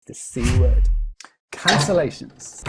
the C word. Cancellations.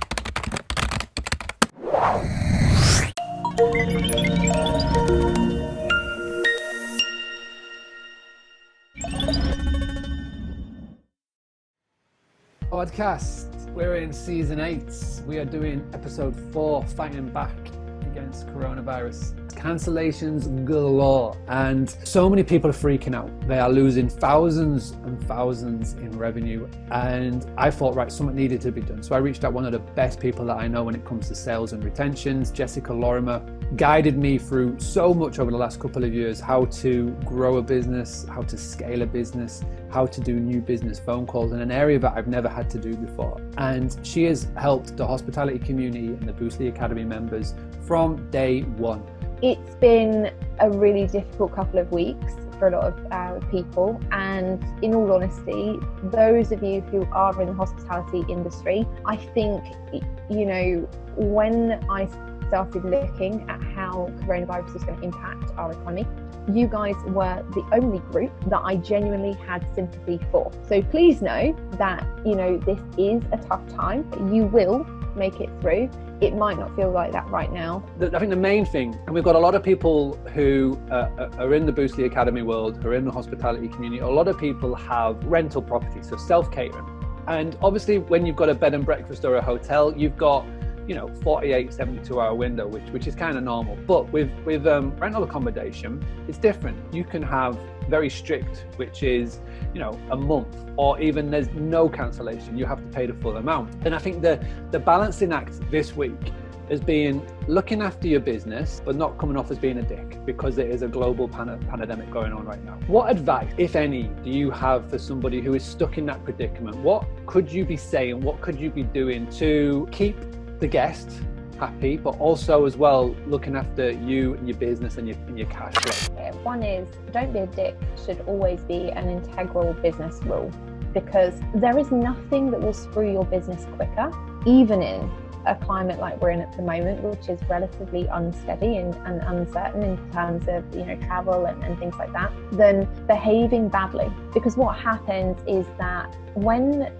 Podcast. We're in season 8. We are doing episode 4, fighting back against coronavirus. Cancellations galore, and so many people are freaking out. They are losing thousands and thousands in revenue, and I thought, right, something needed to be done. So I reached out one of the best people that I know when it comes to sales and retentions. Jessica Lorimer guided me through so much over the last couple of years, how to grow a business, how to scale a business, how to do new business phone calls in an area that I've never had to do before. And she has helped the hospitality community and the Boostly Academy members from day one. It's been a really difficult couple of weeks for a lot of people, and in all honesty, those of you who are in the hospitality industry, I think, when I started looking at how coronavirus was going to impact our economy, you guys were the only group that I genuinely had sympathy for. So please know that, this is a tough time. You will make it through. It might not feel like that right now. I think the main thing, and we've got a lot of people who are in the Boostly Academy world, who are in the hospitality community. A lot of people have rental properties, so self-catering. And obviously when you've got a bed and breakfast or a hotel, you've got 48, 72-hour window, which is kind of normal. But with rental accommodation, it's different. You can have very strict, which is, a month, or even there's no cancellation. You have to pay the full amount. And I think the balancing act this week has been looking after your business, but not coming off as being a dick, because there is a global pandemic going on right now. What advice, if any, do you have for somebody who is stuck in that predicament? What could you be saying? What could you be doing to keep the guest happy, but also as well looking after you and your business and your cash flow? One is, don't be a dick should always be an integral business rule, because there is nothing that will screw your business quicker, even in a climate like we're in at the moment, which is relatively unsteady and uncertain in terms of travel and things like that, than behaving badly. Because what happens is that when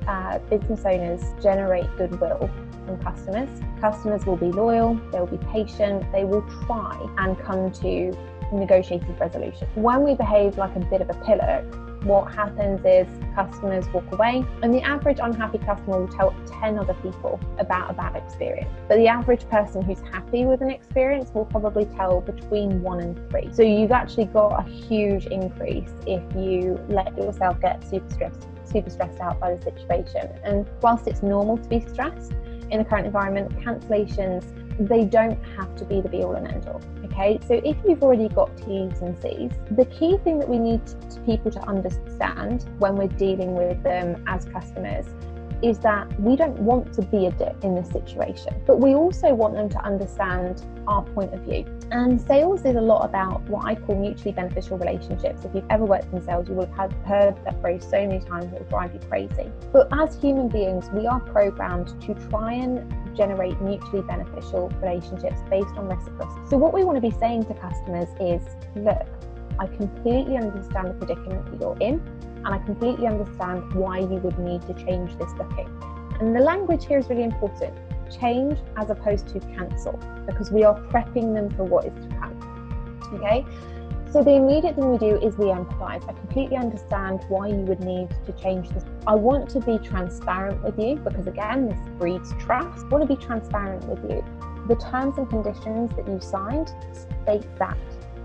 business owners generate goodwill from customers will be loyal, they'll be patient, they will try and come to negotiated resolution. When we behave like a bit of a pillock, what happens is customers walk away, and the average unhappy customer will tell 10 other people about a bad experience. But the average person who's happy with an experience will probably tell between 1 and 3. So you've actually got a huge increase if you let yourself get super stressed out by the situation. And whilst it's normal to be stressed in the current environment, cancellations, they don't have to be the be all and end all. Okay, so if you've already got T's and C's, the key thing that we need people to understand when we're dealing with them as customers is that we don't want to be a dick in this situation, but we also want them to understand our point of view. And sales is a lot about what I call mutually beneficial relationships. If you've ever worked in sales, you will have heard that phrase so many times it will drive you crazy. But as human beings, we are programmed to try and generate mutually beneficial relationships based on reciprocity. So what we want to be saying to customers is, look, I completely understand the predicament that you're in, and I completely understand why you would need to change this booking. And the language here is really important. Change as opposed to cancel, because we are prepping them for what is to come. Okay? So the immediate thing we do is we empathize. I completely understand why you would need to change this. I want to be transparent with you, because again, this breeds trust. I want to be transparent with you. The terms and conditions that you signed state that.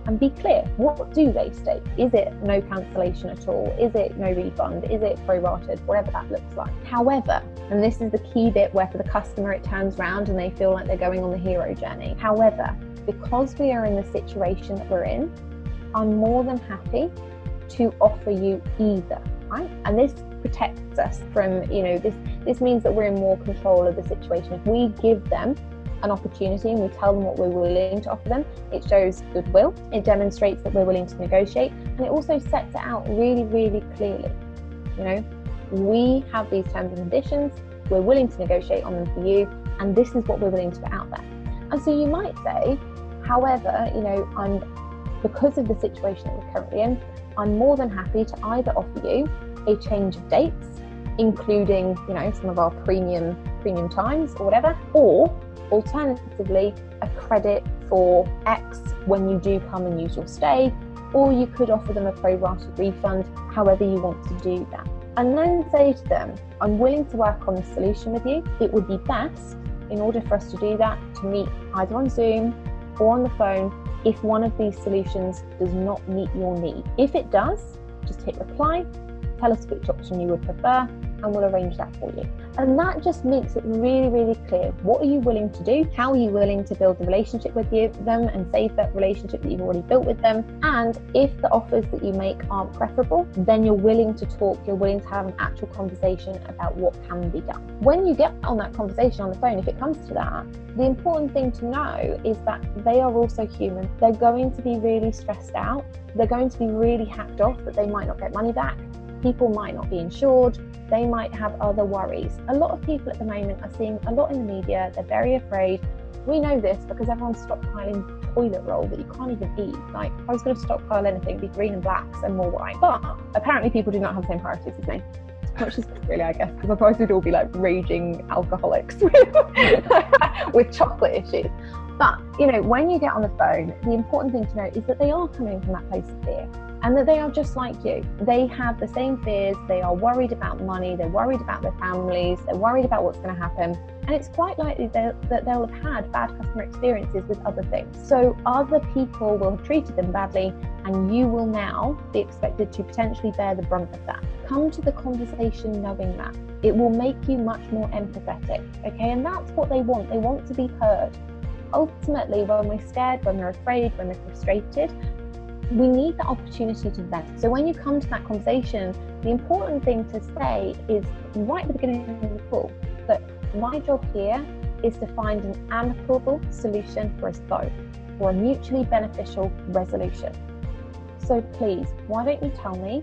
And be clear, what do they state? Is it no cancellation at all? Is it no refund? Is it prorated? Whatever that looks like. However, and this is the key bit where for the customer it turns around and they feel like they're going on the hero journey. However, because we are in the situation that we're in, I'm more than happy to offer you either, right? And this protects us from, this means that we're in more control of the situation. If we give them an opportunity and we tell them what we're willing to offer them, it shows goodwill, it demonstrates that we're willing to negotiate, and it also sets it out really, really clearly. We have these terms and conditions, we're willing to negotiate on them for you, and this is what we're willing to put out there. And so you might say, however, because of the situation that we're currently in, I'm more than happy to either offer you a change of dates including, some of our premium times or whatever, or alternatively, a credit for X when you do come and use your stay, or you could offer them a pro-rata refund, however you want to do that. And then say to them, I'm willing to work on this solution with you. It would be best, in order for us to do that, to meet either on Zoom or on the phone if one of these solutions does not meet your need. If it does, just hit reply, tell us which option you would prefer, and we'll arrange that for you. And that just makes it really, really clear. What are you willing to do? How are you willing to build the relationship with them and save that relationship that you've already built with them? And if the offers that you make aren't preferable, then you're willing to talk, you're willing to have an actual conversation about what can be done. When you get on that conversation on the phone, if it comes to that, the important thing to know is that they are also human. They're going to be really stressed out. They're going to be really hacked off that they might not get money back. People might not be insured. They might have other worries. A lot of people at the moment are seeing a lot in the media. They're very afraid. We know this because everyone's stockpiling toilet roll that you can't even eat. Like, if I was going to stockpile anything, it'd be green and blacks and more white. But apparently people do not have the same priorities as me. Which is really, I guess, because otherwise we'd all be like raging alcoholics with chocolate issues. But, when you get on the phone, the important thing to know is that they are coming from that place of fear. And that they are just like you. They have the same fears. They are worried about money. They're worried about their families. They're worried about what's going to happen. And it's quite likely that they'll have had bad customer experiences with other things. So other people will have treated them badly, and you will now be expected to potentially bear the brunt of that. Come to the conversation knowing that. It will make you much more empathetic, okay? And that's what they want. They want to be heard. Ultimately, when we're scared, when we're afraid, when we're frustrated, we need the opportunity to vent. So when you come to that conversation, the important thing to say is right at the beginning of the call that my job here is to find an amicable solution for us both, or a mutually beneficial resolution. So please, why don't you tell me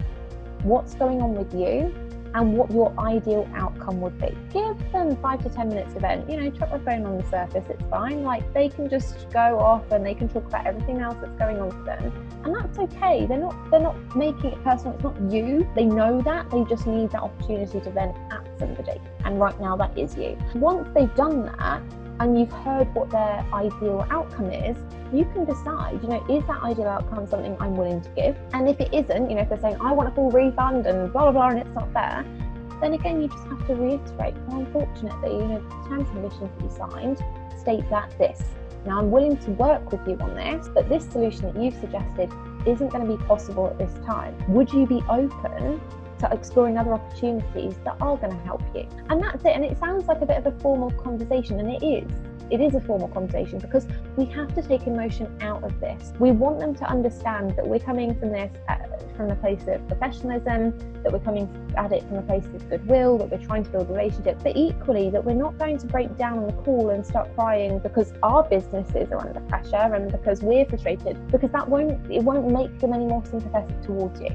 what's going on with you and what your ideal outcome would be. Give them 5 to 10 minutes to vent. Chuck their phone on the surface, it's fine. Like, they can just go off and they can talk about everything else that's going on for them. And that's okay. They're not making it personal. It's not you. They know that. They just need that opportunity to vent at somebody. And right now that is you. Once they've done that, and you've heard what their ideal outcome is, you can decide, is that ideal outcome something I'm willing to give? And if it isn't, if they're saying, I want a full refund and blah, blah, blah, and it's not fair, then again, you just have to reiterate, well, unfortunately, the terms and conditions that you signed state that this. Now, I'm willing to work with you on this, but this solution that you've suggested isn't going to be possible at this time. Would you be open to exploring other opportunities that are going to help you? And that's it. And it sounds like a bit of a formal conversation, and it is. It is a formal conversation because we have to take emotion out of this. We want them to understand that we're coming from this from a place of professionalism, that we're coming at it from a place of goodwill, that we're trying to build a relationship, but equally that we're not going to break down on the call and start crying because our businesses are under pressure and because we're frustrated, because it won't make them any more sympathetic towards you.